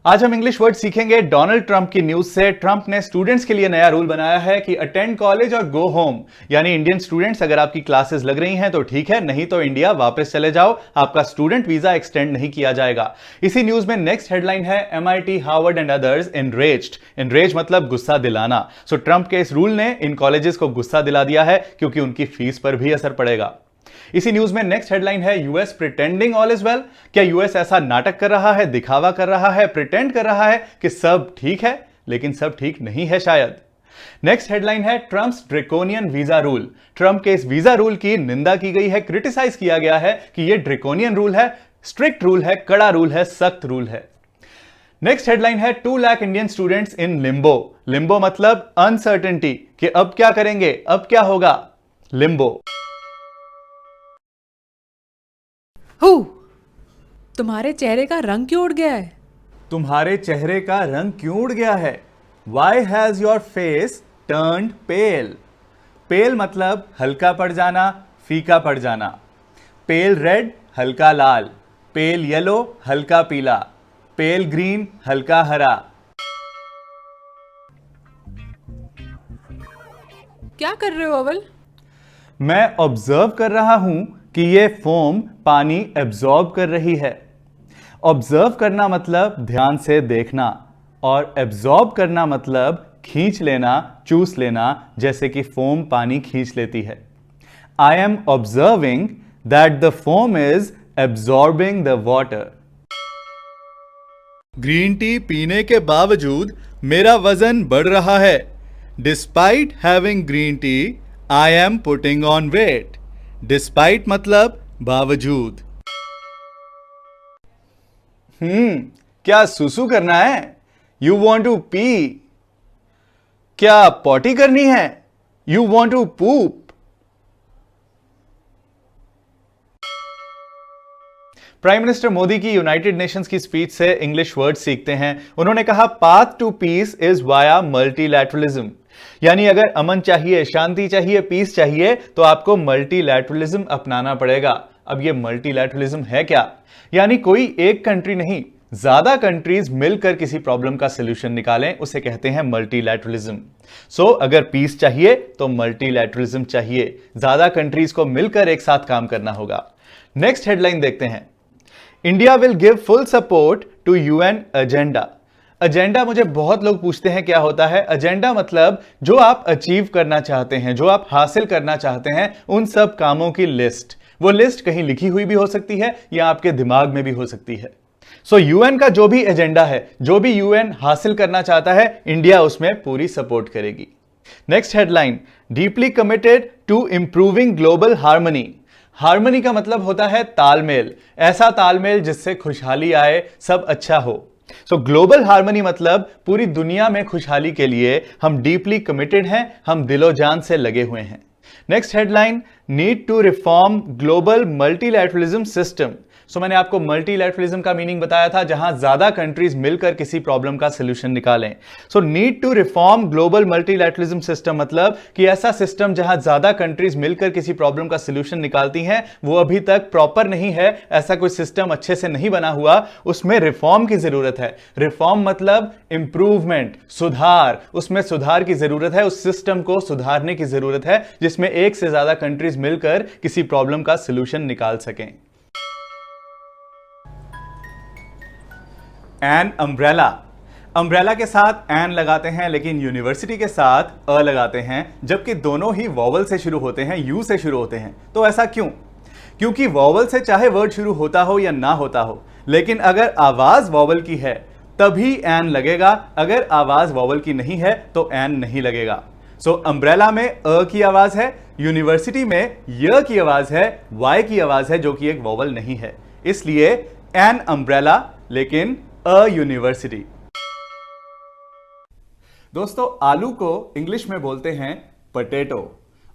आज हम English word सीखेंगे डोनाल्ड ट्रंप की न्यूज से। ट्रंप ने स्टूडेंट्स के लिए नया रूल बनाया है कि अटेंड कॉलेज और गो होम, यानी इंडियन स्टूडेंट्स अगर आपकी क्लासेस लग रही हैं तो ठीक है, नहीं तो इंडिया वापस चले जाओ, आपका स्टूडेंट वीजा एक्सटेंड नहीं किया जाएगा। इसी न्यूज में नेक्स्ट हेडलाइन है MIT, Harvard and others enraged. Enrage मतलब गुस्सा दिलाना। सो ट्रंप के इस रूल ने इन कॉलेजेस को गुस्सा दिला दिया है क्योंकि उनकी फीस पर भी असर पड़ेगा। इसी न्यूज में नेक्स्ट हेडलाइन है US pretending all is well. क्या यूएस ऐसा नाटक कर रहा है, दिखावा कर रहा है, प्रिटेंड कर रहा है कि सब ठीक है, लेकिन सब ठीक नहीं है शायद। नेक्स्ट हेडलाइन है Trump's draconian visa rule. Trump के इस वीजा रूल की निंदा की गई है, क्रिटिसाइज किया गया है कि यह ड्रेकोनियन रूल है, स्ट्रिक्ट रूल है, कड़ा रूल है, सख्त रूल है। नेक्स्ट हेडलाइन है 2 lakh Indian students in Limbo. Limbo मतलब अनसर्टेनिटी कि अब क्या करेंगे, अब क्या होगा, लिम्बो। तुम्हारे चेहरे का रंग क्यों उड़ गया है? तुम्हारे चेहरे का रंग क्यों उड़ गया है? Why has your face turned pale? पेल मतलब हल्का पड़ जाना, फीका पड़ जाना। पेल रेड हल्का लाल, पेल येलो हल्का पीला, पेल ग्रीन हल्का हरा। क्या कर रहे हो अवल? मैं ऑब्जर्व कर रहा हूं कि ये फोम पानी एब्जॉर्ब कर रही है। ऑब्जर्व करना मतलब ध्यान से देखना, और एब्जॉर्ब करना मतलब खींच लेना, चूस लेना, जैसे कि फोम पानी खींच लेती है। I am observing that the foam is absorbing the water. Green tea पीने के बावजूद मेरा वजन बढ़ रहा है। Despite having green tea I am putting on weight. Despite मतलब बावजूद। क्या सुसु करना है? You want to pee. क्या पॉटी करनी है? You want to poop. Prime minister Modi की यूनाइटेड नेशंस की स्पीच से इंग्लिश वर्ड सीखते हैं। उन्होंने कहा path to piece is via multilateralism, यानी अगर अमन चाहिए, शांति चाहिए, पीस चाहिए तो आपको मल्टीलैटरलिज्म अपनाना पड़ेगा। अब ये मल्टीलैटरलिज्म है क्या? यानी कोई एक कंट्री नहीं, ज्यादा कंट्रीज मिलकर किसी प्रॉब्लम का सॉल्यूशन निकालें, उसे कहते हैं मल्टीलैटरलिज्म। सो अगर पीस चाहिए तो मल्टीलैटरलिज्म चाहिए, ज्यादा कंट्रीज को मिलकर एक साथ काम करना होगा। नेक्स्ट हेडलाइन देखते हैं, India will give full support to UN agenda. Agenda मुझे बहुत लोग पूछते हैं क्या होता है। एजेंडा मतलब जो आप अचीव करना चाहते हैं, जो आप हासिल करना चाहते हैं, उन सब कामों की लिस्ट। वो लिस्ट कहीं लिखी हुई भी हो सकती है या आपके दिमाग में भी हो सकती है। सो UN का जो भी एजेंडा है, जो भी UN हासिल करना चाहता है, इंडिया उसमें पूरी सपोर्ट करेगी। Next headline, deeply committed to improving global harmony. Harmony का मतलब होता है तालमेल, ऐसा तालमेल जिससे खुशहाली आए, सब अच्छा हो। सो ग्लोबल हार्मनी मतलब पूरी दुनिया में खुशहाली के लिए हम डीपली कमिटेड हैं, हम दिलो जान से लगे हुए हैं। Next headline, need to reform global multilateralism system. So मैंने आपको मल्टीलैटरलिज्म का मीनिंग बताया था, जहां ज्यादा कंट्रीज मिलकर किसी प्रॉब्लम का सॉल्यूशन निकालें। So need to reform global multilateralism system मतलब कि ऐसा सिस्टम जहां ज्यादा कंट्रीज मिलकर किसी प्रॉब्लम का सॉल्यूशन निकालती हैं, वो अभी तक प्रॉपर नहीं है, ऐसा कोई सिस्टम अच्छे से नहीं बना हुआ, उसमें रिफॉर्म की जरूरत है। रिफॉर्म मतलब इंप्रूवमेंट, सुधार, उसमें सुधार की जरूरत है, उस सिस्टम को सुधारने की जरूरत है जिसमें एक से ज्यादा कंट्रीज मिलकर किसी प्रॉब्लम का सॉल्यूशन निकाल सकें। An umbrella. अम्ब्रेला के साथ एन लगाते हैं, लेकिन यूनिवर्सिटी के साथ अ लगाते हैं, जबकि दोनों ही वॉवल से शुरू होते हैं, यू से शुरू होते हैं। तो ऐसा क्यों? क्योंकि वॉवल से चाहे वर्ड शुरू होता हो या ना होता हो, लेकिन अगर आवाज वॉवल की है तभी एन लगेगा, अगर आवाज वॉवल की नहीं है तो एन नहीं लगेगा। सो अम्ब्रेला में अ की आवाज है, यूनिवर्सिटी में य की आवाज है, वाई की आवाज है, जो कि एक वॉवल नहीं है, इसलिए एन अम्ब्रेला लेकिन अ यूनिवर्सिटी। दोस्तों, आलू को इंग्लिश में बोलते हैं पटेटो,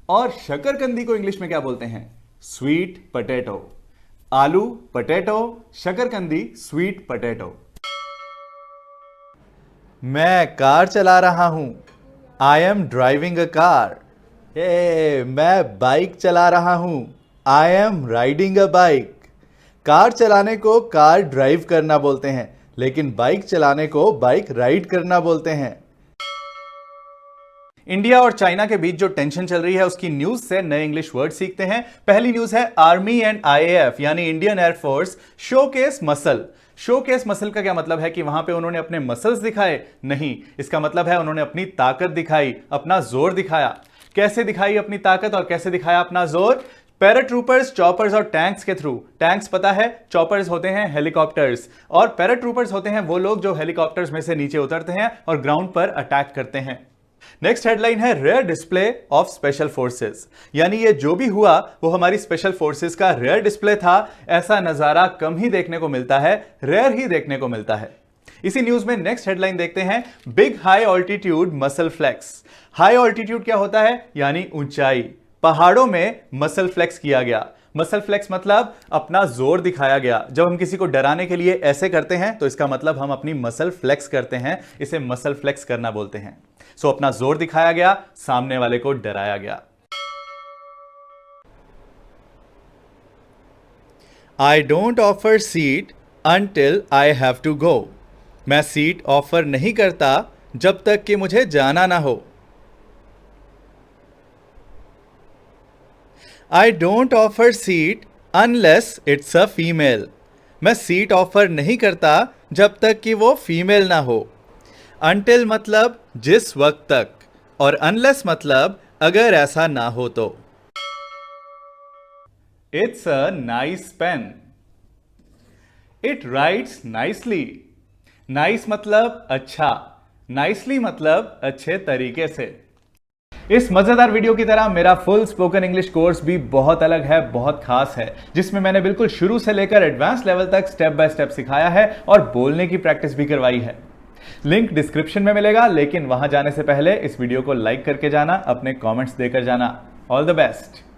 और शकरकंदी को इंग्लिश में क्या बोलते हैं? Sweet potato. आलू पटेटो, शकरकंदी स्वीट पटेटो। मैं कार चला रहा हूं, I am driving a car. मैं बाइक चला रहा हूं, I am riding a bike. Car चलाने को कार ड्राइव करना बोलते हैं, लेकिन बाइक चलाने को बाइक राइड करना बोलते हैं। इंडिया और चाइना के बीच जो टेंशन चल रही है उसकी न्यूज से नए इंग्लिश वर्ड सीखते हैं। पहली न्यूज है आर्मी एंड आईएएफ यानी Indian air force showcase muscle. Showcase muscle का क्या मतलब है कि वहां पे उन्होंने अपने मसल्स दिखाए? नहीं, इसका मतलब है उन्होंने अपनी ताकत दिखाई, अपना जोर दिखाया। कैसे दिखाई अपनी ताकत और कैसे दिखाया अपना जोर? पैराट्रूपर्स, चॉपर्स और टैंक्स के थ्रू। टैंक्स पता है, चॉपर्स होते हैं हेलीकॉप्टर्स और पैराट्रूपर्स होते हैं वो लोग जो हेलीकॉप्टर्स में से नीचे उतरते हैं और ग्राउंड पर अटैक करते हैं। नेक्स्ट हेडलाइन है rare display of special forces, यानी ये जो भी हुआ वो हमारी स्पेशल फोर्सेस का रेयर डिस्प्ले था। ऐसा नजारा कम ही देखने को मिलता है, रेयर ही देखने को मिलता है। इसी न्यूज में नेक्स्ट हेडलाइन देखते हैं big high altitude muscle flex. High altitude क्या होता है? यानी ऊंचाई। पहाड़ों में मसल फ्लेक्स किया गया। मसल फ्लेक्स मतलब अपना जोर दिखाया गया। जब हम किसी को डराने के लिए ऐसे करते हैं तो इसका मतलब हम अपनी मसल फ्लेक्स करते हैं, इसे मसल फ्लेक्स करना बोलते हैं। सो अपना जोर दिखाया गया, सामने वाले को डराया गया। I don't offer seat until I have to go. मैं सीट ऑफर नहीं करता जब तक कि मुझे जाना ना हो। आई don't offer seat unless it's a female. मैं सीट ऑफर नहीं करता जब तक कि वो फीमेल ना हो। अनटिल मतलब जिस वक्त तक और अनलेस मतलब अगर ऐसा ना हो तो। It's a nice pen. It writes nicely. Nice मतलब अच्छा, नाइसली मतलब अच्छे तरीके से। इस मजेदार वीडियो की तरह मेरा फुल स्पोकन इंग्लिश कोर्स भी बहुत अलग है, बहुत खास है, जिसमें मैंने बिल्कुल शुरू से लेकर एडवांस लेवल तक स्टेप बाय स्टेप सिखाया है और बोलने की प्रैक्टिस भी करवाई है। लिंक डिस्क्रिप्शन में मिलेगा, लेकिन वहां जाने से पहले इस वीडियो को लाइक करके जाना, अपने कमेंट्स देकर जाना। All the best.